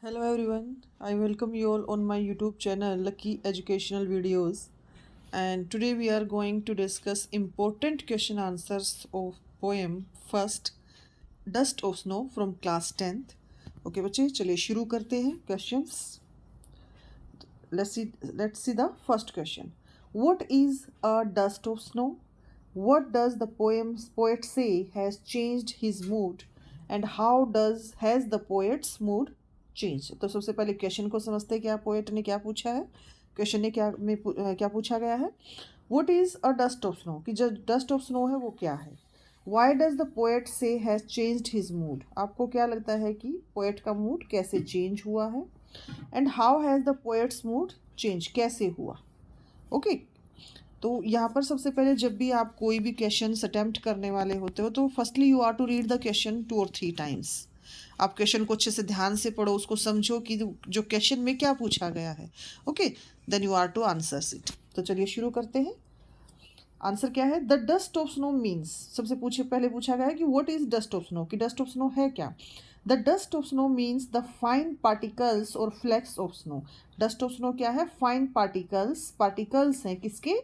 Hello everyone, I welcome you all on my YouTube channel Lucky Educational Videos, and today we are going to discuss important question answers of poem First Dust of Snow from class 10th. Okay बच्चे चलिए शुरू करते हैं questions. Let's see the first question. What is a dust of snow? What does the poet say has changed his mood, and how has the poet's mood change? तो सबसे पहले question को समझते हैं क्या पोएट ने क्या पूछा है. क्वेश्चन ने क्या पूछा गया है. What is a dust of snow, कि जो डस्ट ऑफ स्नो है वो क्या है. वाई डज द पोएट से हैज़ चेंज्ड हिज मूड, आपको क्या लगता है कि पोएट का मूड कैसे चेंज हुआ है. And how has the poet's mood change, कैसे हुआ. ओके तो यहाँ पर सबसे पहले जब भी आप कोई भी क्वेश्चन अटेम्प्ट करने वाले होते हो तो firstly you are to read the question 2 or 3 times. आप क्वेश्चन को अच्छे से ध्यान से पढ़ो, उसको समझो कि जो क्वेश्चन में क्या पूछा गया है. Okay then you are to answer it. तो चलिए शुरू करते हैं. आंसर क्या है. The dust of snow means, सबसे पहले पूछा गया है कि what is dust of snow, कि डस्ट ऑफ स्नो है क्या. The dust of snow means the fine particles और flakes of snow. Dust of snow क्या है. फाइन पार्टिकल्स हैं किसके,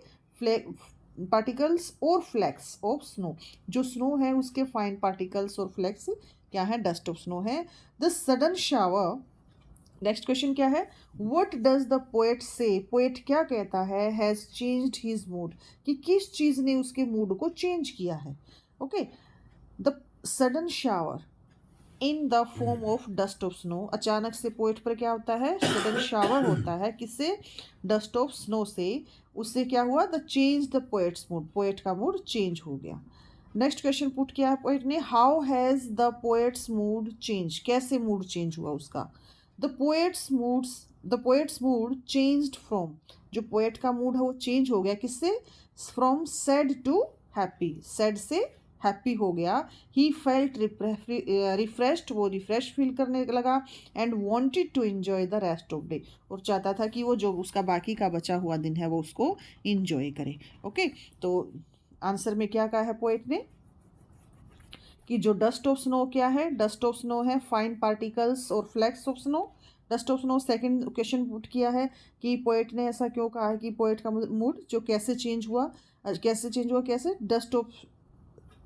पार्टिकल्स और फ्लैक्स ऑफ स्नो. जो स्नो है उसके फाइन पार्टिकल्स और फ्लैक्स क्या है, डस्ट ऑफ स्नो है. The sudden shower. Next question क्या है. व्हाट डज द पोएट से, पोएट क्या कहता है, हैज़ चेंज्ड हिज मूड, कि किस चीज़ ने उसके मूड को चेंज किया है. Okay the sudden shower in the form of dust of snow. अचानक से पोएट पर क्या होता है, सडन शावर होता है. किससे, डस्ट ऑफ स्नो से. उससे क्या हुआ, the change the poet's mood, poet का मूड चेंज हो गया. नेक्स्ट क्वेश्चन पुट किया है पोएट ने. How has the poet's mood change, कैसे मूड चेंज हुआ उसका. The poet's mood changed from, जो पोएट का मूड है वो चेंज हो गया किससे, from sad to happy, sad से हैप्पी हो गया. ही फेल्ट रिफ्रेश्ड, वो रिफ्रेश फील करने लगा. And wanted to enjoy the rest of day, और चाहता था कि वो जो उसका बाकी का बचा हुआ दिन है वो उसको इन्जॉय करे. ओके तो आंसर में क्या कहा है पोएट ने, कि जो डस्ट ऑफ स्नो क्या है, डस्ट ऑफ स्नो है फाइन पार्टिकल्स और flakes of snow. Dust of snow. Second question put किया है कि पोएट ने ऐसा क्यों कहा है, कि पोएट का मूड जो कैसे चेंज हुआ, कैसे डस्ट ऑफ,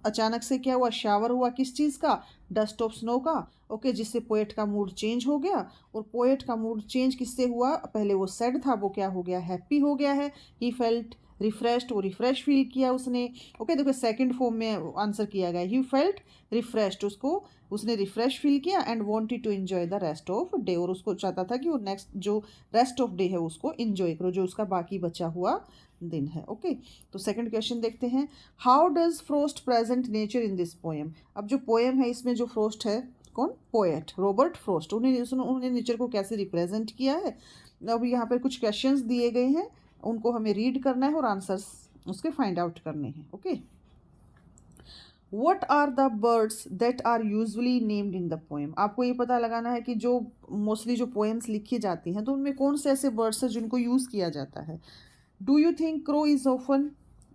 अचानक से क्या हुआ, शावर हुआ किस चीज़ का, डस्ट ऑफ स्नो का. ओके जिससे पोएट का मूड चेंज हो गया. और पोएट का मूड चेंज किससे हुआ, पहले वो सैड था वो क्या हो गया, हैप्पी हो गया है. ही फेल्ट रिफ्रेश्ड, वो रिफ्रेश फील किया उसने. ओके देखो सेकंड फॉर्म में आंसर किया गया. ही फेल्ट रिफ्रेश्ड, उसको उसने रिफ्रेश फील किया. And wanted to enjoy the rest of day, और उसको चाहता था कि वो नेक्स्ट जो रेस्ट ऑफ डे है उसको एंजॉय करो, जो उसका बाकी बचा हुआ दिन है. ओके तो सेकंड क्वेश्चन देखते हैं. How does frost present nature in this poem. अब जो पोएम है इसमें जो फ्रोस्ट है, कौन, पोएट रॉबर्ट फ्रोस्ट, उन्होंने नेचर को कैसे रिप्रेजेंट किया है. अब यहाँ पर कुछ क्वेश्चंस दिए गए हैं, उनको हमें रीड करना है और आंसर्स उसके फाइंड आउट करने हैं. Okay What are the birds that are usually named in the poem. आपको ये पता लगाना है कि जो मोस्टली जो पोएम्स लिखी जाती हैं तो उनमें कौन से ऐसे बर्ड्स हैं जिनको यूज़ किया जाता है. Do you think crow is often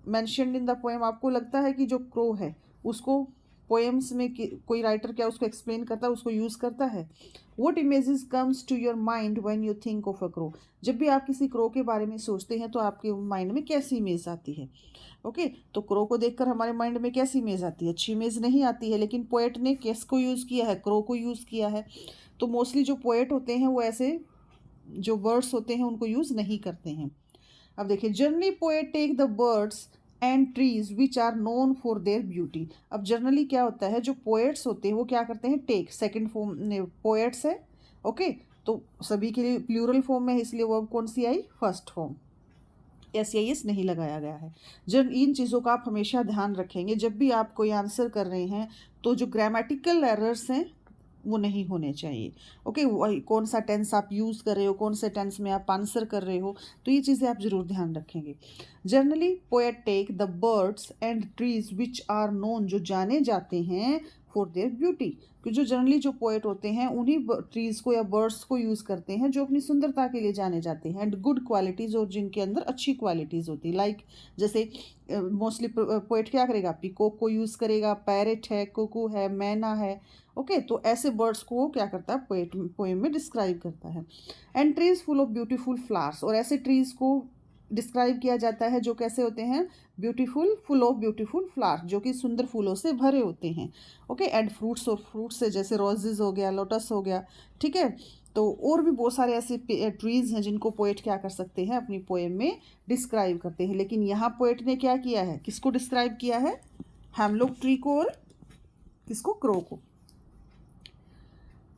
mentioned in the poem. आपको लगता है कि जो क्रो है उसको पोएम्स में कोई राइटर क्या उसको एक्सप्लेन करता है, उसको यूज़ करता है. What images comes to your mind when you think of a crow. जब भी आप किसी क्रो के बारे में सोचते हैं तो आपके माइंड में कैसी इमेज आती है. ओके तो क्रो को देखकर हमारे माइंड में कैसी इमेज आती है, अच्छी इमेज नहीं आती है. लेकिन पोएट ने किसको यूज़ किया है, क्रो को यूज़ किया है. तो मोस्टली जो पोएट होते हैं वो ऐसे जो बर्ड्स होते हैं उनको यूज़ नहीं करते हैं. अब देखिए generally poet take the birds and trees which are known for their beauty. अब जनरली क्या होता है, जो पोएट्स होते हैं वो क्या करते हैं, टेक सेकंड फॉर्म पोएट्स है. ओके तो सभी के लिए प्लूरल फॉर्म में है इसलिए वर्ब कौन सी आई, फर्स्ट फॉर्म. एस नहीं लगाया गया है. जब इन चीज़ों का आप हमेशा ध्यान रखेंगे जब भी आप कोई आंसर कर रहे हैं तो जो ग्रामेटिकल एरर्स हैं वो नहीं होने चाहिए. ओके कौन सा टेंस आप यूज़ कर रहे हो, कौन से टेंस में आप आंसर कर रहे हो, तो ये चीज़ें आप ज़रूर ध्यान रखेंगे. Generally poet take the birds and trees which are known, जो जाने जाते हैं फॉर देयर ब्यूटी, कि जो जनरली जो पोएट होते हैं उन्हीं ट्रीज़ को या बर्ड्स को यूज़ करते हैं जो अपनी सुंदरता के लिए जाने जाते हैं, एंड गुड क्वालिटीज़, और जिनके अंदर अच्छी क्वालिटीज़ होती है। लाइक जैसे मोस्टली पोएट क्या करेगा, पीकॉक को यूज़ करेगा, पैरेट है, कुकू है, मैना है। ओके, तो ऐसे बर्ड्स को वो क्या करता है, पोएम में डिस्क्राइब करता है। And trees full of beautiful flowers, और ऐसे ट्रीज को डिस्क्राइब किया जाता है जो कैसे होते हैं, beautiful, full of beautiful flowers, जो कि सुंदर फूलों से भरे होते हैं। ओके, एंड फ्रूट्स, और फ्रूट्स से जैसे रोजेज हो गया, लोटस हो गया, ठीक है। तो और भी बहुत सारे ऐसे ट्रीज हैं जिनको पोएट क्या कर सकते हैं, अपनी पोएम में डिस्क्राइब करते हैं। लेकिन यहाँ पोएट ने क्या किया है, किसको डिस्क्राइब किया है, हेमलॉक ट्री को, और किसको, क्रो को,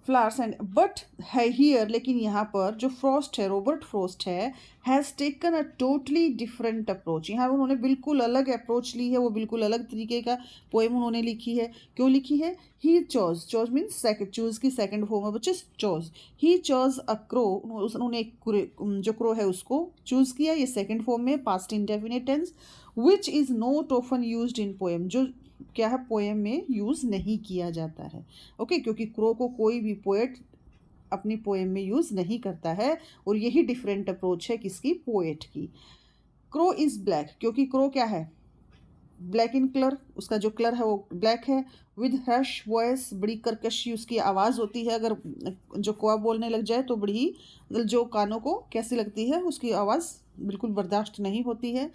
फ्लावर्स एंड बट है हियर। लेकिन यहाँ पर जो फ्रॉस्ट है, रॉबर्ट फ्रॉस्ट है, has taken a totally different approach. यहाँ उन्होंने बिल्कुल अलग अप्रोच ली है, वो बिल्कुल अलग तरीके का पोएम उन्होंने लिखी है। क्यों लिखी है, ही चॉज, चॉज मीन्स सेकंड, चूज की सेकंड फॉर्म है बच्चे, चॉज। ही चॉज अ क्रो, उन्होंने जो क्रो है उसको चूज किया, ये सेकंड फॉर्म में, past indefinite tense, which is not often used in poem, जो क्या है पोएम में यूज़ नहीं किया जाता है। ओके, क्योंकि क्रो को कोई भी पोएट अपनी पोएम में यूज़ नहीं करता है, और यही डिफरेंट अप्रोच है किसकी, पोएट की। क्रो इज़ ब्लैक, क्योंकि क्रो क्या है, ब्लैक इन कलर, उसका जो कलर है वो ब्लैक है। विद हर्श वॉइस, बड़ी कर्कशी उसकी आवाज़ होती है, अगर जो कौवा बोलने लग जाए तो बड़ी, जो कानों को कैसी लगती है, उसकी आवाज़ बिल्कुल बर्दाश्त नहीं होती है।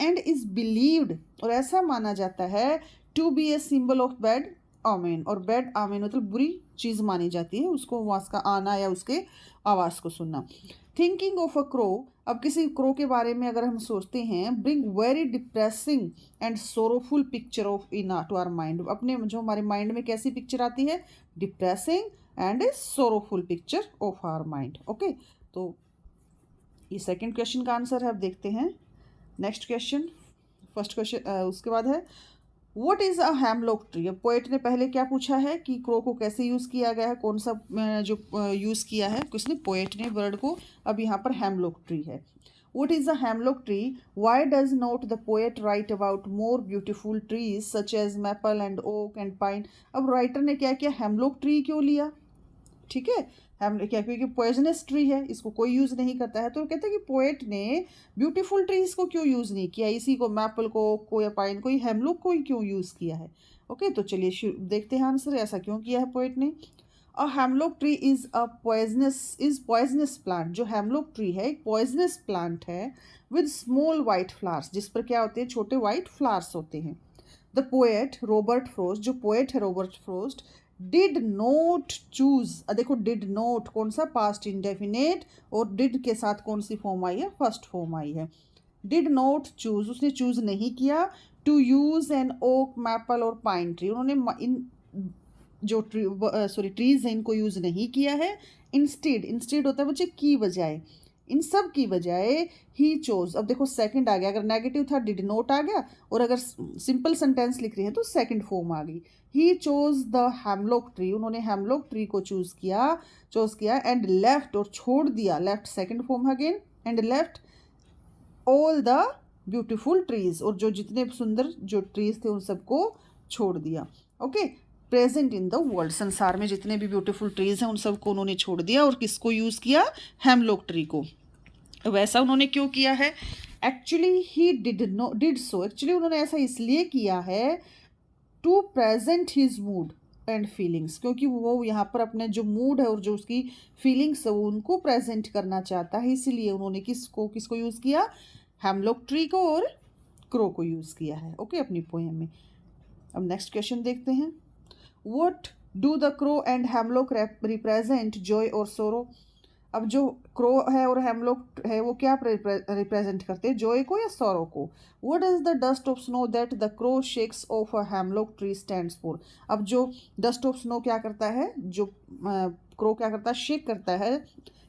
एंड इज़ बिलीव्ड, और ऐसा माना जाता है, to be a symbol of bad omen, और बैड आमेन मतलब बुरी चीज़ मानी जाती है उसको, वहाँ का आना या उसके आवाज़ को सुनना। थिंकिंग ऑफ अ क्रो, अब किसी क्रो के बारे में अगर हम सोचते हैं, bring very depressing and sorrowful picture of into our mind, अपने जो हमारे माइंड में कैसी पिक्चर आती है, depressing and a sorrowful picture of our mind. Okay, तो ये सेकंड क्वेश्चन का आंसर है। अब देखते हैं नेक्स्ट क्वेश्चन, फर्स्ट क्वेश्चन उसके बाद है, what is a hemlock tree. अब पोएट ने पहले क्या पूछा है कि क्रो को कैसे यूज़ किया गया है, कौन सा जो यूज़ किया है किसने, पोएट ने वर्ड को। अब यहाँ पर हेमलॉक ट्री है। What is a hemlock tree, why does not the poet write about more beautiful trees such as maple and oak and pine. अब राइटर ने क्या किया, हेमलॉक ट्री क्यों लिया, ठीक है, हम क्या, क्योंकि पॉइजनस ट्री है, इसको कोई यूज़ नहीं करता है, तो कहते हैं कि पोएट ने ब्यूटीफुल ट्रीज को क्यों यूज़ नहीं किया, इसी को, मैपल को या पाइन को, हेमलॉक को ही क्यों यूज़ किया है। ओके, तो चलिए देखते हैं आंसर, ऐसा क्यों किया है पोएट ने। अ hemlock tree is a poisonous plant, जो हेमलॉक ट्री है एक पॉइजनस प्लांट है, विद स्मॉल वाइट फ्लावर्स, जिस पर क्या होते हैं, छोटे वाइट फ्लावर्स होते हैं। द पोएट रॉबर्ट फ्रॉस्ट, जो पोएट है Robert Frost, did not choose, देखो डिड नोट कौन सा, पास्ट इंडेफिनेट, और डिड के साथ कौन सी फॉर्म आई है, फर्स्ट फॉर्म आई है। डिड नोट चूज, उसने चूज नहीं किया, to use an oak, maple और पाइन ट्री, उन्होंने इन जो ट्रीज हैं इनको यूज नहीं किया है। इंस्टेड होता है बच्चे की बजाय, इन सब की बजाय ही चोज। अब देखो सेकंड आ गया, अगर नेगेटिव था डिड नोट आ गया, और अगर सिंपल सेंटेंस लिख रही है तो सेकंड फॉर्म आ गई। He chose the hemlock tree, उन्होंने हेमलॉक ट्री को चूज किया एंड लेफ्ट, और छोड़ दिया, left second form again, and left all the beautiful trees, और जो जितने सुंदर जो ट्रीज थे उन सबको छोड़ दिया। Okay, present in the world, संसार में जितने भी ब्यूटीफुल ट्रीज हैं उन सबको उन्होंने छोड़ दिया, और किसको यूज़ किया, हेमलॉक ट्री को। वैसा उन्होंने क्यों किया है, actually he did so, actually उन्होंने ऐसा इसलिए किया है, to present his mood and feelings, क्योंकि वो यहाँ पर अपने जो मूड है और जो उसकी फीलिंग्स है वो उनको प्रेजेंट करना चाहता है, इसीलिए उन्होंने किसको यूज़ किया, हेमलॉक ट्री को और क्रो को यूज़ किया है। ओके, अपनी पोएम में। अब नेक्स्ट क्वेश्चन देखते हैं, What do the crow and hemlock represent, joy और sorrow। अब जो क्रो है और हेमलॉक है वो क्या रिप्रेजेंट करते हैं, जॉय को या सॉरो को। What does the dust of snow that the crow shakes off a hemlock tree stands for। अब जो डस्ट ऑफ स्नो क्या करता है, जो क्रो क्या करता है, शेक करता है,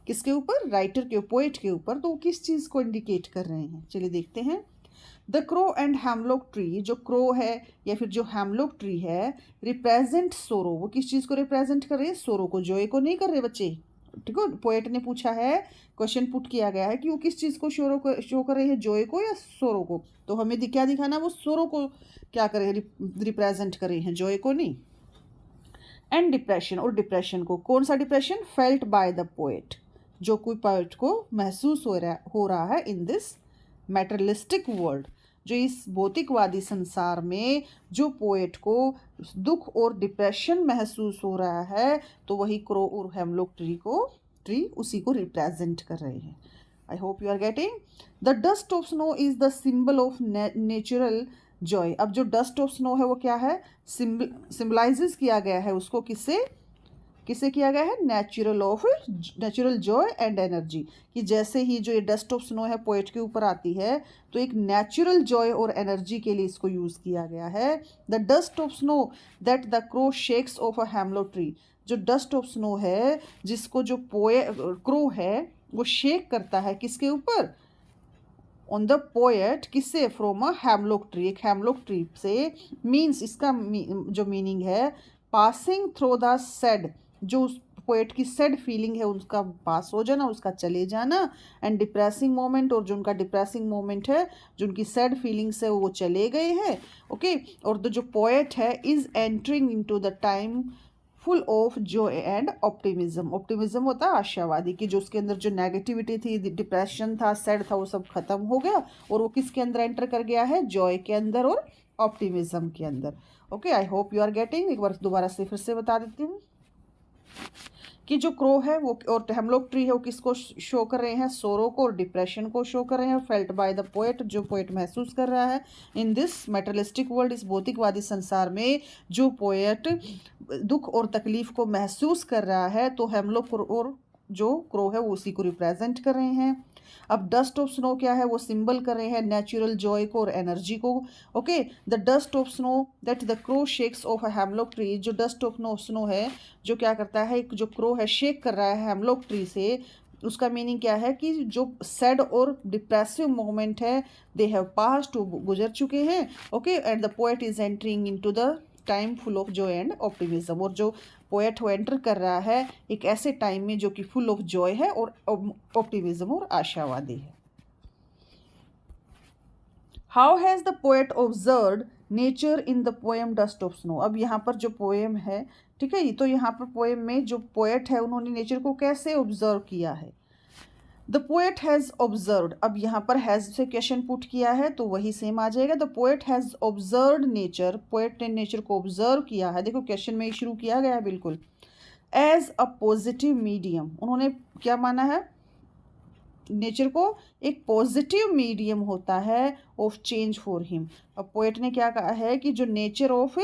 किसके ऊपर, राइटर के, पोएट के ऊपर, तो वो किस चीज़ को इंडिकेट कर रहे हैं, चलिए देखते हैं। The crow and hemlock tree, जो क्रो है या फिर जो हेमलॉक ट्री है, रिप्रेजेंट सोरो, वो किस चीज़ को रिप्रेजेंट कर रहे हैं, सोरो को, जॉय को नहीं कर रहे बच्चे। ठीक है, पोएट ने पूछा है, क्वेश्चन पुट किया गया है कि वो किस चीज़ को शो कर रहे हैं, जॉय को या सोरो को। तो हमें क्या दिखाना, वो सोरो को क्या करे, रिप्रेजेंट कर रहे हैं, जॉय को नहीं। एंड डिप्रेशन, और डिप्रेशन को, कौन सा depression, felt by the poet, जो कोई पोएट को महसूस हो रहा है इन दिस मैटेरियलिस्टिक वर्ल्ड, जो इस भौतिकवादी संसार में जो पोएट को दुख और डिप्रेशन महसूस हो रहा है, तो वही क्रो और हेमलॉक ट्री उसी को रिप्रेजेंट कर रहे हैं। I hope you are getting. The dust of snow is the symbol of natural joy. अब जो डस्ट ऑफ स्नो है वो क्या है, सिंबलाइजेस किया गया है उसको, किससे किया गया है, नेचुरल जॉय एंड एनर्जी, कि जैसे ही जो ये डस्ट ऑफ स्नो है पोएट के ऊपर आती है तो एक नेचुरल जॉय और एनर्जी के लिए इसको यूज़ किया गया है। The dust of snow that the crow shakes of a hemlock tree, जो डस्ट ऑफ स्नो है जिसको जो क्रो है वो शेक करता है किसके ऊपर, ऑन द पोएट, किससे, फ्रॉम अ हेमलॉक ट्री, एक हेमलॉक ट्री से। मीन्स इसका जो मीनिंग है, पासिंग थ्रू द सैड, जो उस पोएट की सैड फीलिंग है उसका पास हो जाना, उसका चले जाना, एंड डिप्रेसिंग मोमेंट, और जो उनका डिप्रेसिंग मोमेंट है, जो उनकी सैड फीलिंग्स है वो चले गए हैं, ओके। और जो पोएट है is entering into the time full of Joy and optimism. Optimism होता है आशावादी, कि जो उसके अंदर जो नेगेटिविटी थी, डिप्रेशन था, सैड था, वो सब खत्म हो गया, और वो किसके अंदर एंटर कर गया है, जॉय के अंदर और ऑप्टिमिज्म के अंदर। Okay, I hope you are getting. एक बार दोबारा से फिर से बता देती हूँ कि जो क्रो है वो और हेमलॉक ट्री है वो किसको शो कर रहे हैं, सोरो को और डिप्रेशन को शो कर रहे हैं, फेल्ट बाय द पोएट, जो पोएट महसूस कर रहा है इन दिस मेटलिस्टिक वर्ल्ड, इस भौतिकवादी संसार में जो पोएट दुख और तकलीफ को महसूस कर रहा है, तो हेमलॉक और जो क्रो है वो उसी को रिप्रेजेंट कर रहे हैं। अब डस्ट ऑफ स्नो क्या है, वो सिंबल कर रहे हैं नेचुरल जॉय को और एनर्जी को, okay. The dust of snow that the crow shakes of a hemlock tree, जो डस्ट ऑफ स्नो है जो क्या करता है, जो क्रो है शेक कर रहा है हेमलॉक ट्री से, उसका मीनिंग क्या है कि जो सैड और डिप्रेसिव मोमेंट है दे हैव पास्ट, गुजर चुके हैं, okay. And the poet is entering into the time full of Joy and optimism, और जो पोएट वो एंटर कर रहा है एक ऐसे टाइम में जो कि फुल ऑफ जॉय है और ऑप्टिमिज्म और आशावादी है। How has the poet observed nature in the poem dust of snow. अब यहाँ पर जो पोएम है, ठीक है, तो यहाँ पर पोएम में जो पोएट है उन्होंने नेचर को कैसे ऑब्जर्व किया है, द पोएट हैज़ ऑब्जर्व्ड। अब यहाँ पर हैज़ से क्वेश्चन पुट किया है तो वही सेम आ जाएगा, the poet has observed nature, poet ने नेचर को ऑब्जर्व किया है, देखो क्वेश्चन में शुरू किया गया है बिल्कुल, एज अ पॉजिटिव मीडियम, उन्होंने क्या माना है, नेचर को एक पॉजिटिव मीडियम होता है ऑफ चेंज फॉर हिम। अब पोएट ने क्या कहा है कि जो nature of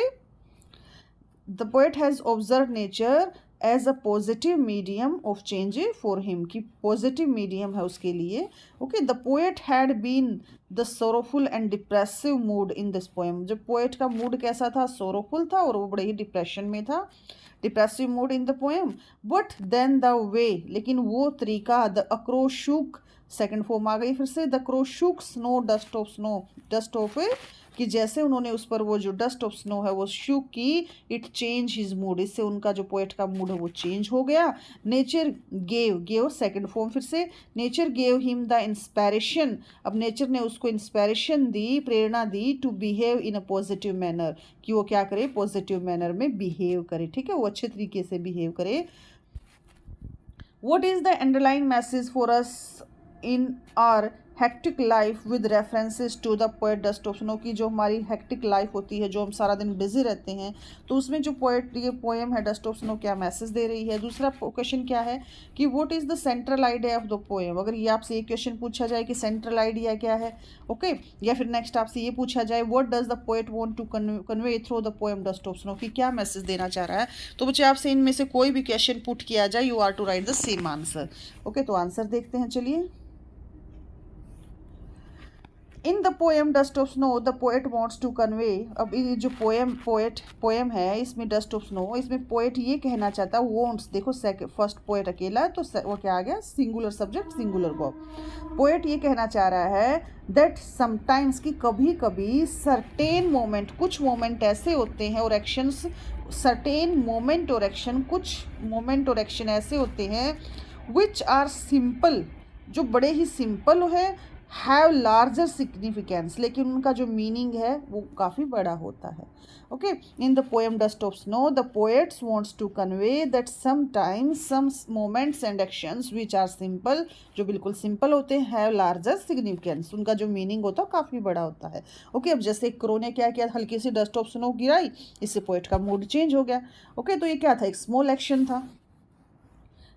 the poet has observe nature as a positive medium of change for him, की पॉजिटिव मीडियम है उसके लिए, okay. The poet had been the sorrowful and depressive mood in this poem, जो पोएट का mood कैसा था, sorrowful था और वो बड़े ही डिप्रेशन में था, depressive mood in the poem, but then the way, लेकिन वो तरीका, द अक्रोशुक, सेकेंड फॉर्म आ गई फिर से, the crow shook snow dust of कि जैसे उन्होंने उस पर वो जो डस्ट ऑफ स्नो है वो शूक की, इट चेंज हिज मूड, इससे उनका जो पोएट का मूड है वो चेंज हो गया। नेचर गेव सेकंड फॉर्म फिर से, nature gave him the inspiration, अब नेचर ने उसको इंस्पायरेशन दी, प्रेरणा दी, to behave in a positive manner, कि वो क्या करे, पॉजिटिव मैनर में बिहेव करे, ठीक है, वो अच्छे तरीके से बिहेव करे। What is the underlying message for us in our hectic life with references to the poet dust of snow, की जो हमारी हेक्टिक लाइफ होती है, जो हम सारा दिन बिजी रहते हैं, तो उसमें जो पोएट ये पोएम है डस्ट ऑफ स्नो क्या मैसेज दे रही है। दूसरा क्वेश्चन क्या है कि what is the central idea of the poem, अगर ये आपसे एक क्वेश्चन पूछा जाए कि सेंट्रल आइडिया क्या है, ओके। या फिर नेक्स्ट आपसे ये पूछा जाए what does the poet want to convey through the poem dust of snow, की क्या मैसेज देना चाह रहा है। तो बच्चे आपसे इनमें से कोई भी क्वेश्चन पुट किया जाए, you are to write the same answer, okay. तो आंसर देखते हैं, चलिए। In the poem dust of snow the poet wants to convey, अब ये जो पोएम है इसमें डस्ट ऑफ स्नो, इसमें पोएट ये कहना चाहता है वॉन्ट्स, देखो फर्स्ट पोएट अकेला है तो वो क्या आ गया, singular subject singular verb. Poet ये कहना चाह रहा है दैट समटाइम्स, कि कभी कभी सर्टेन मोमेंट, कुछ मोमेंट ऐसे होते हैं और एक्शंस, सर्टेन मोमेंट और एक्शन, कुछ मोमेंट और एक्शन ऐसे होते हैं विच आर सिंपल, जो बड़े ही सिंपल है, हैव लार्जर सिग्निफिकेंस, लेकिन उनका जो मीनिंग है वो काफ़ी बड़ा होता है। Okay, in the poem dust of snow the poets wants to convey that sometimes some moments and actions which are simple, जो बिल्कुल सिंपल होते हैं, हैव लार्जर सिग्निफिकेंस, उनका जो मीनिंग होता है काफ़ी बड़ा होता है। ओके, अब जैसे क्रो ने क्या किया, हल्की सी डस्ट ऑफ स्नो गिराई, इससे पोएट का मूड चेंज हो गया। ओके, तो ये क्या था, एक स्मॉल एक्शन था।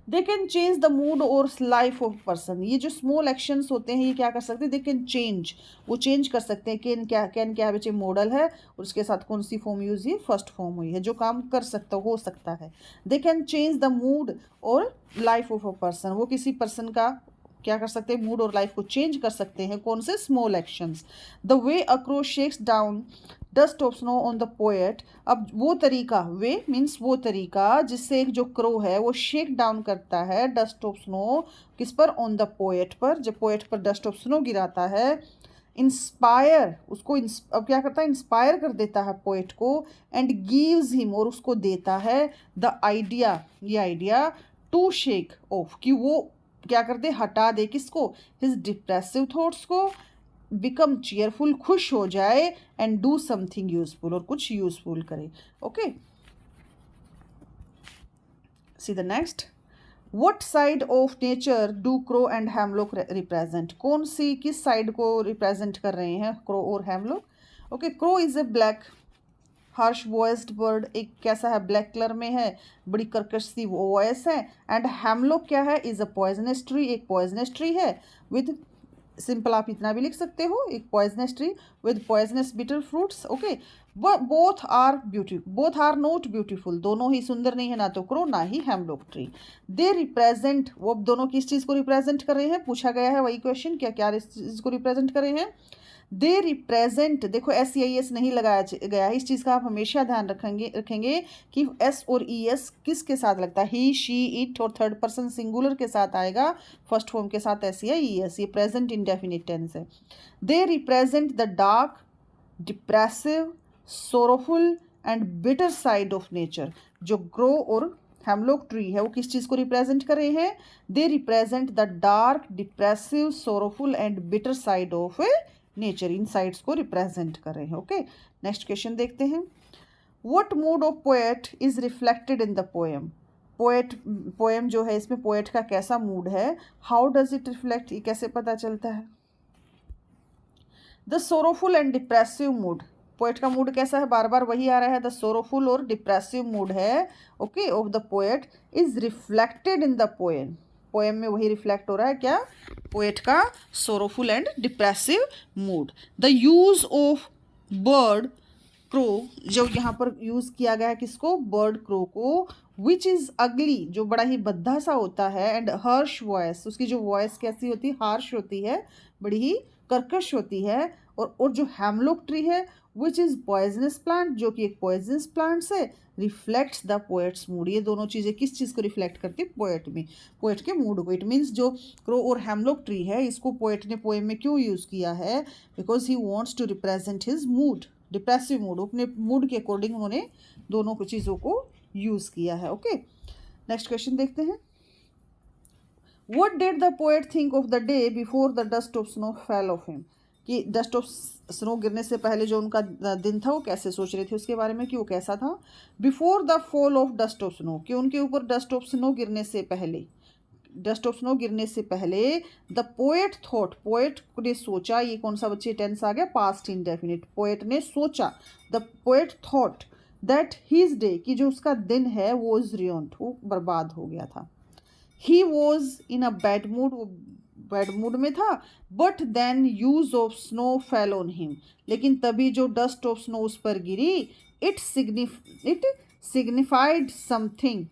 They can change the mood और लाइफ ऑफ पर्सन, ये जो स्मॉल एक्शंस होते हैं ये क्या कर सकते हैं, दे कैन चेंज, वो चेंज कर सकते हैं। कैन क्या बच्चे मॉडल है और उसके साथ कौन सी फॉर्म यूज हुई, फर्स्ट फॉर्म हुई है, जो काम कर सकता हो सकता है। They can change the mood और लाइफ ऑफ अ पर्सन, वो किसी पर्सन का क्या कर सकते हैं, मूड और लाइफ को चेंज कर सकते हैं, कौन से, small actions. The way a crow shakes down dust of snow on the poet, अब वो तरीका, वे मीन्स वो तरीका जिससे एक जो क्रो है वो शेक डाउन करता है डस्ट ऑफ स्नो, किस पर, ऑन द पोएट पर, जब पोएट पर डस्ट ऑफ स्नो गिराता है। इंस्पायर, उसको अब क्या करता है, इंस्पायर कर देता है पोएट को, एंड गिव्स हिम, और उसको देता है, द आइडिया, ये आइडिया, टू शेक ऑफ, कि वो क्या कर दे, हटा दे किसको, हिज डिप्रेसिव थॉट्स को, बिकम चेयरफुल, खुश हो जाए, एंड डू समथिंग यूजफुल, और कुछ यूजफुल करे। Okay, see the next, what side of nature do crow and hemlock represent, कौन सी, किस साइड को रिप्रेजेंट कर रहे हैं क्रो और hemlock. Okay, crow is a black harsh voiced bird, एक कैसा है, ब्लैक कलर में है, बड़ी कर्कश सी वॉइस है। एंड हैमलॉक क्या है, इज अ पॉइजनस ट्री, एक पॉइजनस ट्री है, विद, सिंपल आप इतना भी लिख सकते हो, एक poisonous tree with poisonous bitter fruits. Okay, both are not beautiful, दोनों ही सुंदर नहीं है, ना तो क्रो ना ही हैमलॉक ट्री। दे रिप्रेजेंट, वो दोनों किस चीज़ को रिप्रेजेंट कर रहे हैं, पूछा गया है वही क्वेश्चन, क्या क्या इस चीज़ को रिप्रेजेंट कर रहे हैं। दे रिप्रेजेंट, देखो SEIS नहीं लगाया गया है, इस चीज़ का आप हमेशा ध्यान रखेंगे कि S और ES किसके साथ लगता है, ही, शी, इट, और थर्ड पर्सन सिंगुलर के साथ आएगा, फर्स्ट फॉर्म के साथ S या ES, ये प्रेजेंट इंडेफिनिट टेंस है। They represent the dark, depressive, sorrowful and bitter side of nature, जो ग्रो और हैमलॉक ट्री है वो किस चीज़ को रिप्रेजेंट कर रहे हैं, they represent the dark, depressive, sorrowful and bitter side of nature, in sides को रिप्रेजेंट कर रहे हैं। ओके, नेक्स्ट क्वेश्चन देखते हैं, what mood off poet is reflected in the poem, poem जो है इसमें पोएट का कैसा मूड है, हाउ डज इट रिफ्लेक्ट, ये कैसे पता चलता है। The sorrowful and depressive mood, poet का मूड कैसा है, बार बार वही आ रहा है, द सोरोफुल और डिप्रेसिव मूड है, okay, of the poet is reflected in the poem, poem में वही रिफ्लेक्ट हो रहा है, क्या, पोएट का sorrowful and depressive mood. The use of bird crow, जो यहाँ पर यूज किया गया है किसको, बर्ड क्रो को, विच इज अगली, जो बड़ा ही भद्दा सा होता है, एंड हर्श वॉइस, उसकी जो वॉइस कैसी होती है, हार्श होती है, बड़ी ही कर्कश होती है, और जो हैमलॉक ट्री है विच इज़ पॉइजनस प्लांट, जो कि एक पॉइजनस प्लांट से, रिफ्लेक्ट्स द पोएट्स मूड, ये दोनों चीज़ें किस चीज़ को रिफ्लेक्ट करती है, पोएट में, पोएट के मूड को। इट मीन्स जो क्रो और हैमलॉक ट्री है इसको पोएट ने पोएम में क्यों यूज़ किया है, because he wants to represent his mood, depressive mood, अपने मूड के अकॉर्डिंग उन्होंने दोनों को चीज़ों को यूज़ किया है। ओके, नेक्स्ट क्वेश्चन देखते हैं, what did the poet think of the day before the dust of snow fell off him, कि डस्ट ऑफ स्नो गिरने से पहले जो उनका दिन था वो कैसे सोच रहे थे उसके बारे में, कि वो कैसा था। Before the fall of dust of snow, कि उनके ऊपर डस्ट ऑफ स्नो गिरने से पहले, डस्ट ऑफ स्नो गिरने से पहले, द पोएट थॉट, पोएट ने सोचा, ये कौन सा बच्चे टेंस आ गया, पास्ट इंडेफिनिट, पोएट ने सोचा, the poet thought that his day, कि जो उसका दिन है वो इज रुइन्ड, वो बर्बाद हो गया था। He was in a bad mood, वो बैड मूड में था, but then use of snow fell on him, लेकिन तभी जो डस्ट ऑफ स्नो उस पर गिरी, it signified something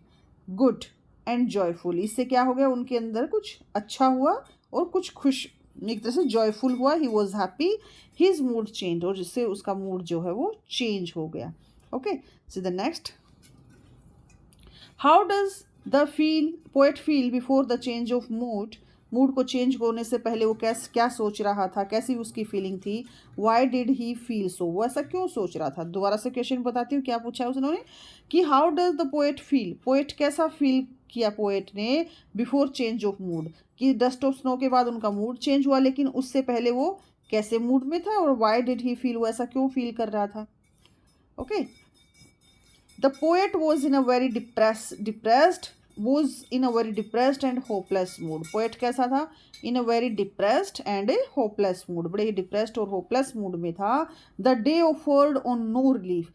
good and joyful, इससे क्या हो गया, उनके अंदर कुछ अच्छा हुआ और कुछ खुश एक तरह से जॉयफुल हुआ, he was happy, his mood change, और जिससे उसका मूड जो है वो चेंज हो गया. Okay, so the next, how does the poet feel before the change of mood. Mood को चेंज होने से पहले वो क्या सोच रहा था, कैसी उसकी फीलिंग थी. Why did he feel so, वो ऐसा क्यों सोच रहा था. दोबारा से क्वेश्चन बताती हूँ क्या पूछा है उन्होंने कि how does the poet feel, poet कैसा फील किया पोएट ने बिफोर चेंज ऑफ मूड, कि डस्ट ऑफ स्नो के बाद उनका मूड चेंज हुआ, लेकिन उससे पहले वो कैसे मूड में था, और वाई डिड ही फील, वो ऐसा क्यों फील कर रहा था. Okay, the poet was in a very depressed and hopeless mood. Poet कैसा था, in a very depressed and a hopeless mood, बड़े ही डिप्रेस्ड और होपलेस मूड में था. The day offered on no relief,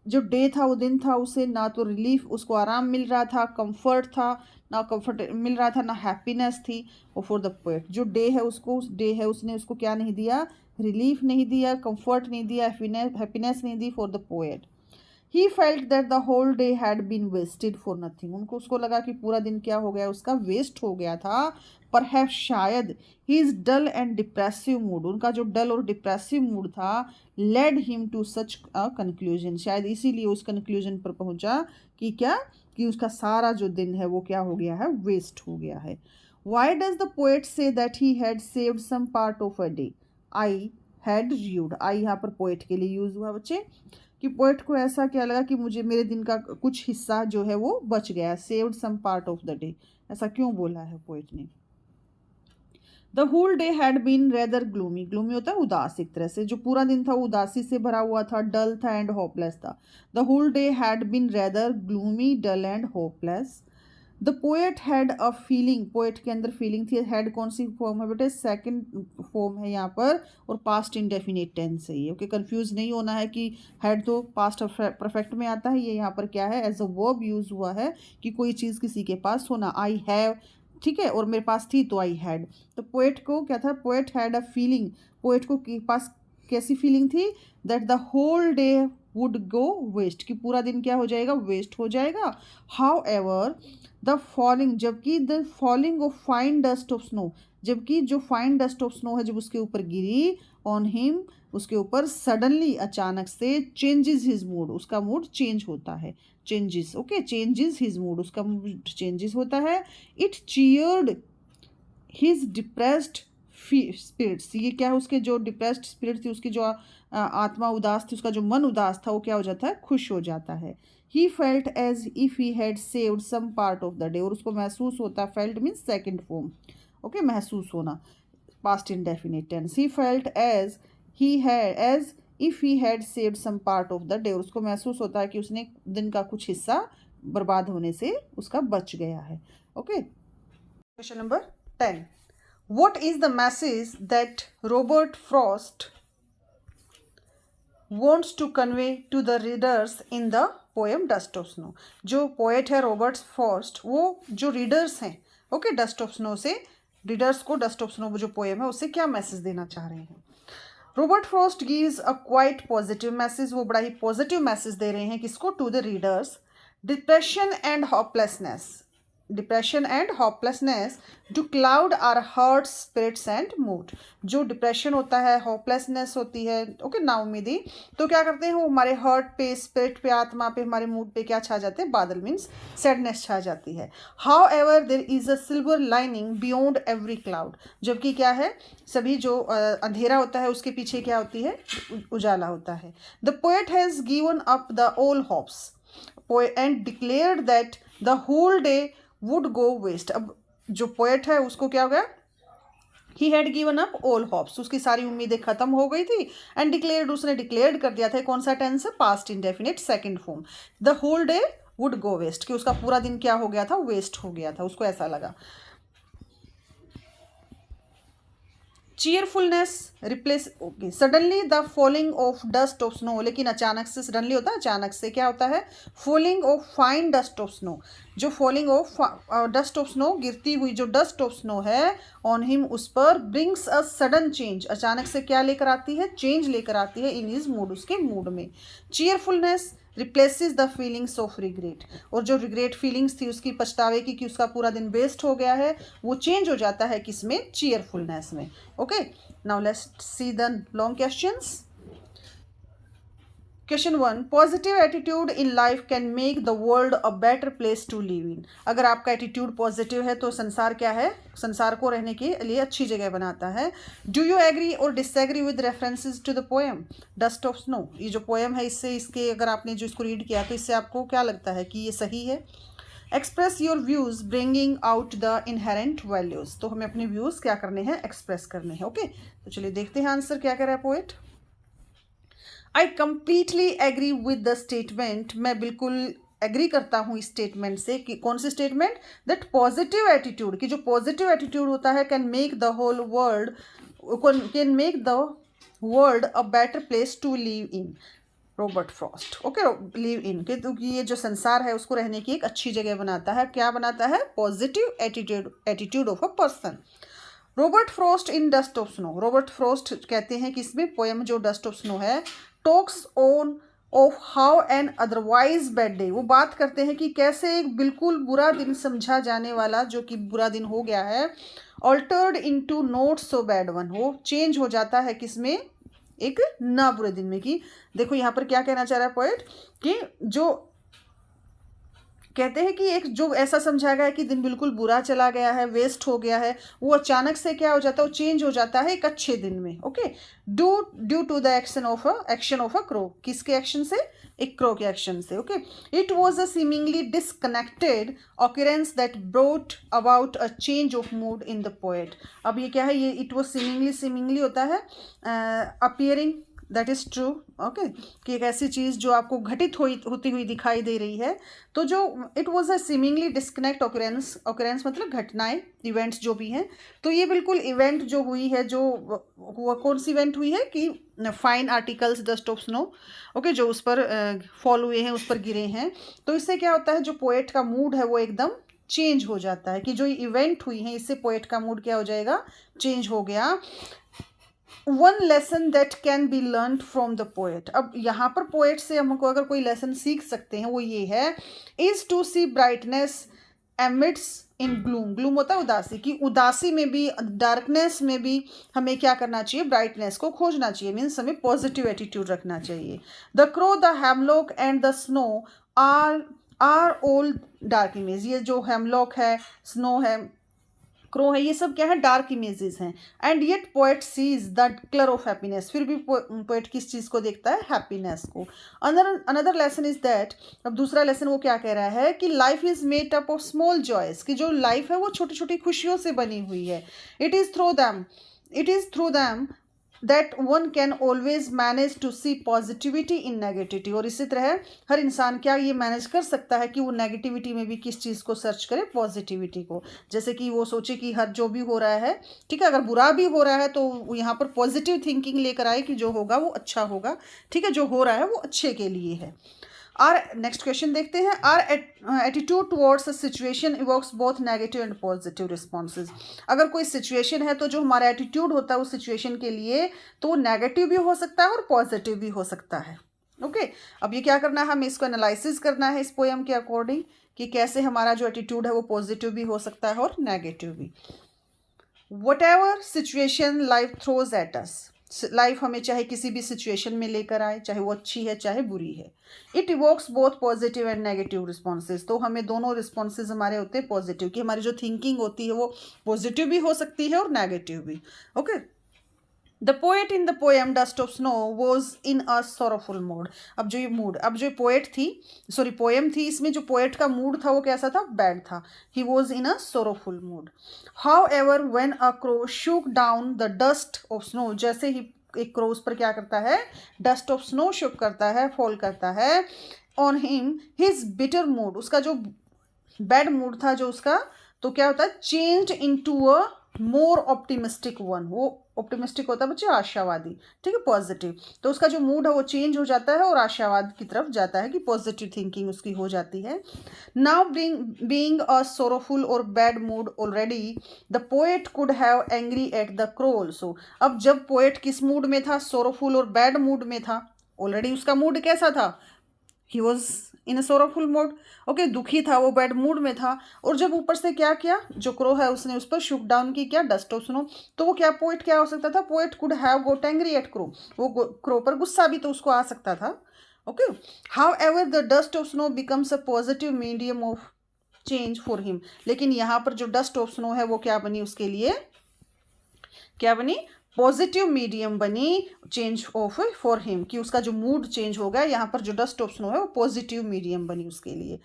जो डे था वो दिन था, उसे ना तो रिलीफ, उसको आराम मिल रहा था, कंफर्ट था, ना कंफर्ट मिल रहा था, ना हैप्पीनेस थी. और फॉर द पोएट, जो डे है उसने उसको क्या नहीं दिया, रिलीफ नहीं दिया, कंफर्ट नहीं दिया, हैप्पीनेस नहीं दी. For the poet, he felt that the whole day had been wasted for nothing, उसको लगा कि पूरा दिन क्या हो गया, उसका वेस्ट हो गया था. पर शायद he is dull and depressive mood, उनका जो डल और डिप्रेसिव मूड था led him to such a conclusion, शायद इसीलिए उस कंक्लूजन पर पहुंचा कि क्या, कि उसका सारा जो दिन है वो क्या हो गया है, वेस्ट हो गया है. Why does the poet say that he had saved some part of a day. I had rued, I यहाँ पर पोएट के लिए यूज हुआ बच्चे, कि पोएट को ऐसा क्या लगा कि मुझे मेरे दिन का कुछ हिस्सा जो है वो बच गया. Saved some part of the day, ऐसा क्यों बोला है पोएट ने. The whole day had been rather gloomy, gloomy होता है उदास, एक तरह से जो पूरा दिन था वो उदासी से भरा हुआ था, डल था एंड होपलेस था. The whole day had been rather gloomy, dull and hopeless. The poet had a feeling, poet के अंदर फीलिंग थी. हैड कौन सी फॉर्म है बेटे, सेकंड फॉर्म है यहाँ पर, और पास्ट इंडेफिनिट टेंस है ये. ओके, कंफ्यूज नहीं होना है कि हैड तो पास्ट परफेक्ट में आता है, ये यहाँ पर क्या है, एज अ वर्ब यूज हुआ है कि कोई चीज़ किसी के पास होना. आई हैव, ठीक है, और मेरे पास थी तो आई हैड. तो पोएट को क्या था, poet had a feeling, poet को पास कैसी फीलिंग थी, that the whole day would go waste, कि पूरा दिन क्या हो जाएगा, वेस्ट हो जाएगा. हाउ एवर द फॉलिंग, जबकि the falling of fine dust of snow, जबकि जो फाइन डस्ट ऑफ स्नो है जब उसके ऊपर गिरी, ऑन हिम, उसके ऊपर, सडनली अचानक से, चेंजेस हिज मूड, उसका मूड चेंज होता है. Changes, okay, changes his mood, उसका मूड चेंजेस होता है. It cheered his depressed spirits, ये क्या है, उसके जो डिप्रेस्ड स्पिरिट थी, उसकी जो आत्मा उदास थी, उसका जो मन उदास था, वो क्या हो जाता है, खुश हो जाता है. He felt as if he had saved some part of the day, और उसको महसूस होता है, felt means second form. Okay, महसूस होना, past indefinite tense. He felt as if he had saved some part of the day, और उसको महसूस होता है कि उसने दिन का कुछ हिस्सा बर्बाद होने से उसका बच गया है. Okay, question number 10. What is the message that Robert Frost wants to convey to the readers in the poem Dust of Snow? जो पोएट है रॉबर्ट फ्रॉस्ट, वो जो रीडर्स हैं, ओके, डस्ट ऑफ स्नो से, रीडर्स को dust of snow जो poem है उससे क्या मैसेज देना चाह रहे हैं. Robert Frost gives a quite positive message, वो बड़ा ही पॉजिटिव मैसेज दे रहे हैं, किसको, to the readers. Depression and hopelessness to cloud our hearts, spirits and mood. जो डिप्रेशन होता है, होपलेसनेस होती है, ओके, नाउमीदी, तो क्या करते हैं वो हमारे हार्ट पे, स्पिरिट पे, आत्मा पे, हमारे मूड पे क्या छा जाते हैं, बादल मीन्स सैडनेस छा जाती है. How ever there is a silver lining beyond every cloud, जबकि क्या है, सभी जो अंधेरा होता है उसके पीछे क्या होती है, उजाला होता है. The poet has given up the all hopes and declared that the whole day would go waste. अब जो पोएट है उसको क्या हो गया, he had given up all hopes, उसकी सारी उम्मीदें खत्म हो गई थी. एंड डिक्लेयर्ड, उसने डिक्लेयर कर दिया था, कौन सा टेंस है, past indefinite second form. The whole day would go waste, कि उसका पूरा दिन क्या हो गया था, वेस्ट हो गया था, उसको ऐसा लगा. Cheerfulness replace, okay, suddenly the falling of dust of snow, लेकिन अचानक से, सडनली होता है अचानक से, क्या होता है, falling of fine dust of snow, जो falling of dust of snow, गिरती हुई जो डस्ट ऑफ स्नो है, ऑन हिम, उस पर, ब्रिंग्स अ सडन चेंज, अचानक से क्या लेकर आती है, चेंज लेकर आती है, इन हिज मूड, उसके मूड में. Cheerfulness replaces the feelings of regret, और जो रिग्रेट फीलिंग्स थी उसकी, पछतावे की कि उसका पूरा दिन वेस्ट हो गया है, वो चेंज हो जाता है किसमें, चीयरफुलनेस में. Okay, now let's see the long questions. Question 1, positive attitude in life can make the world a better place to live in. अगर आपका एटीट्यूड पॉजिटिव है तो संसार क्या है, संसार को रहने के लिए अच्छी जगह बनाता है. Do you agree or disagree with references to the poem dust of snow. ये जो पोएम है, इससे, इसके अगर आपने जो इसको रीड किया तो इससे आपको क्या लगता है कि ये सही है. Express your views bringing out the inherent values. तो हमें अपने व्यूज क्या करने हैं, एक्सप्रेस करने हैं. ओके, तो चलिए देखते हैं आंसर क्या कह रहा है poet. I completely agree with the statement. मैं बिल्कुल एग्री करता हूँ इस स्टेटमेंट से. कि कौन सी स्टेटमेंट, दैट पॉजिटिव एटीट्यूड, कि जो पॉजिटिव एटीट्यूड होता है can make the whole world, can make the world a better place to live in. Robert Frost. Okay, live in, क्योंकि ये जो संसार है उसको रहने की एक अच्छी जगह बनाता है. क्या बनाता है, positive attitude of a person. Robert Frost in dust of snow. Robert Frost कहते हैं कि इसमें पोएम जो डस्ट ऑफ स्नो है, talks on off how an otherwise bad day. वो बात करते हैं कि कैसे एक बिल्कुल बुरा दिन समझा जाने वाला, जो कि बुरा दिन हो गया है, altered into not so bad one, वो चेंज हो जाता है किसमें, एक ना बुरे दिन में. कि देखो यहाँ पर क्या कहना चाह रहा है पोएट, कि जो कहते हैं कि एक जो ऐसा समझा गया है कि दिन बिल्कुल बुरा चला गया है, वेस्ट हो गया है, वो अचानक से क्या हो जाता है, वो चेंज हो जाता है एक अच्छे दिन में. Okay, due to the action of a crow. किसके एक्शन से, एक क्रो के एक्शन से. Okay, it was a seemingly disconnected occurrence that brought about a change of mood in the poet. अब ये क्या है, ये इट वॉज सीमिंगली होता है appearing, that is true. Okay, कि एक ऐसी चीज़ जो आपको घटित होती हुई दिखाई दे रही है. तो जो it was a seemingly disconnect occurrence मतलब घटनाएं, इवेंट्स जो भी हैं. तो ये बिल्कुल इवेंट जो हुई है, जो हुआ, कौन सी इवेंट हुई है, कि fine articles dust of snow. Okay, जो उस पर फॉल हुए हैं, उस पर गिरे हैं. तो इससे क्या होता है, जो पोएट का मूड है वो एकदम चेंज हो जाता है. कि जो इवेंट हुई है, इससे पोएट का मूड क्या हो जाएगा, चेंज हो गया. One lesson that can be learn from the poet. अब यहाँ पर पोएट से हमको अगर कोई लेसन सीख सकते हैं वो ये है, is to see brightness amidst in gloom. Gloom होता है उदासी, कि उदासी में भी, डार्कनेस में भी हमें क्या करना चाहिए, ब्राइटनेस को खोजना चाहिए. मीन्स हमें पॉजिटिव एटीट्यूड रखना चाहिए. The crow, the hemlock and the snow are all dark image. ये जो हेमलॉक है, स्नो है, क्रो है, ये सब क्या है, डार्क इमेजेस हैं. And yet poet sees the colour of happiness. फिर भी पोएट किस चीज़ को देखता है, हैप्पीनेस को. अनदर लेसन इज दैट, अब दूसरा लेसन वो क्या कह रहा है, कि life is made up of small joys. कि जो लाइफ है वो छोटी छोटी खुशियों से बनी हुई है. It is through them that one can always manage to see positivity in negativity. और इसी तरह हर इंसान क्या ये मैनेज कर सकता है कि वो नेगेटिविटी में भी किस चीज़ को सर्च करे, पॉजिटिविटी को. जैसे कि वो सोचे कि हर जो भी हो रहा है, ठीक है, अगर बुरा भी हो रहा है तो यहाँ पर पॉजिटिव थिंकिंग लेकर आए कि जो होगा वो अच्छा होगा. ठीक है, जो हो रहा है वो अच्छे के लिए है. आर नेक्स्ट क्वेश्चन देखते हैं. Are attitude towards a situation evokes both negative and positive responses. अगर कोई सिचुएशन है तो जो हमारा एटीट्यूड होता है उस सिचुएशन के लिए, तो वो नेगेटिव भी हो सकता है और पॉजिटिव भी हो सकता है. ओके, अब ये क्या करना है, हमें इसको एनालिसिस करना है इस पोएम के अकॉर्डिंग, कि कैसे हमारा जो एटीट्यूड है वो पॉजिटिव भी हो सकता है और नेगेटिव भी. What ever situation life throws at us. Life हमें चाहे किसी भी सिचुएशन में लेकर आए, चाहे वो अच्छी है चाहे बुरी है, it evokes both positive and negative responses. तो हमें दोनों रिस्पॉन्सेज हमारे होते हैं पॉजिटिव, कि हमारी जो थिंकिंग होती है वो पॉजिटिव भी हो सकती है और नेगेटिव भी. Okay, the poet in the poem dust of snow was in a sorrowful mood. अब जो ये मूड, अब जो पोएट थी, सॉरी पोएम थी, इसमें जो पोएट का मूड था वो कैसा था, बैड था. He was in a sorrowful mood. How ever when a crow shook down the dust of snow. जैसे ही एक क्रो उस पर क्या करता है, डस्ट ऑफ स्नो शुक करता है, फॉल करता है on him, his bitter mood. उसका जो बैड मूड था जो उसका, तो क्या होता है, change into a more optimistic one. वो ऑप्टिमिस्टिक होता है बच्चे, आशावादी. ठीक है, पॉजिटिव. तो उसका जो मूड है वो चेंज हो जाता है और आशावाद की तरफ जाता है, कि पॉजिटिव थिंकिंग उसकी हो जाती है. नाउ बीइंग अ सोरोफुल और bad mood already, the poet could have angry at the crow also. अब जब पोएट किस मूड में था, सोरोफुल और बैड मूड में था, ऑलरेडी उसका मूड कैसा था, he was in a sorrowful mood, okay, दुखी था, वो बैड मूड में था। और जब ऊपर से क्या किया, जो क्रो है उसने उस पर शुक डाउन की, क्या, डस्ट ऑफ स्नो। तो वो क्या, पोएट क्या हो सकता था, poet could have got angry at crow, वो क्रो पर गुस्सा भी तो उसको आ सकता था। Okay, how ever the dust of snow becomes a positive medium of change for him. लेकिन यहाँ पर जो डस्ट ऑफ स्नो है वो क्या बनी उसके लिए, क्या बनी, पॉजिटिव मीडियम बनी चेंज ऑफ फॉर हिम, कि उसका जो मूड चेंज हो गया, यहाँ पर जो डस्ट ऑफ स्नो है वो पॉजिटिव मीडियम बनी उसके लिए।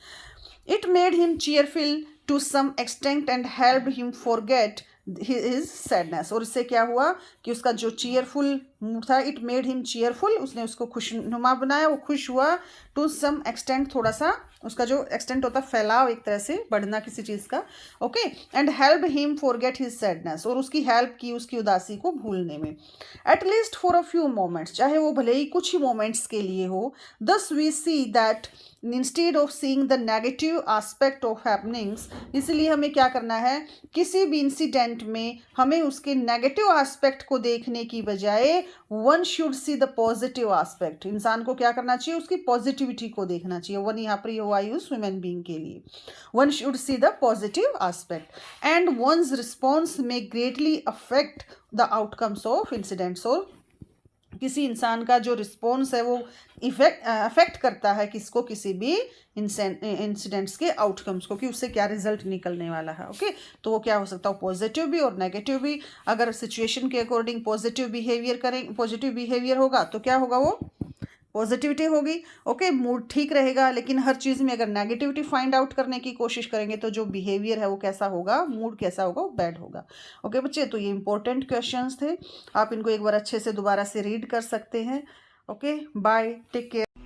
It made him cheerful to some extent and help him forget his sadness. और इससे क्या हुआ कि उसका जो चीयरफुल मूड था, इट मेड हिम चीयरफुल, उसने उसको खुशनुमा बनाया, वो खुश हुआ, टू सम एक्सटेंट, थोड़ा सा, उसका जो एक्सटेंट होता है फैलाव, एक तरह से बढ़ना किसी चीज़ का, okay, and help him forget his sadness, और उसकी हेल्प की उसकी उदासी को भूलने में, at least for a few moments, चाहे वो भले ही कुछ ही मोमेंट्स के लिए हो। Thus we see that instead of seeing the negative aspect of happenings, इसलिए हमें क्या करना है, किसी भी इंसिडेंट में हमें उसके नेगेटिव एस्पेक्ट को देखने की बजाय one should see the positive aspect, इंसान को क्या करना चाहिए, उसकी पॉजिटिविटी को देखना चाहिए। वन यहाँ पर ये यूज ह्यूमन बीइंग के लिए, one should see the positive aspect and one's response में greatly affect the outcomes of incidents. और किसी इंसान का जो रिस्पॉन्स है वो अफेक्ट करता है किसको, किसी भी इंसिडेंट्स के आउटकम्स को, कि उससे क्या रिजल्ट निकलने वाला है। ओके, तो वो क्या हो सकता है, पॉजिटिव भी और नेगेटिव भी। अगर सिचुएशन के अकॉर्डिंग पॉजिटिव बिहेवियर होगा तो क्या होगा, वो पॉजिटिविटी होगी। ओके, मूड ठीक रहेगा। लेकिन हर चीज़ में अगर नेगेटिविटी फाइंड आउट करने की कोशिश करेंगे तो जो बिहेवियर है वो कैसा होगा, मूड कैसा होगा, वो बैड होगा। ओके बच्चे, तो ये इंपॉर्टेंट क्वेश्चंस थे, आप इनको एक बार अच्छे से दोबारा से रीड कर सकते हैं। Okay, bye, take care.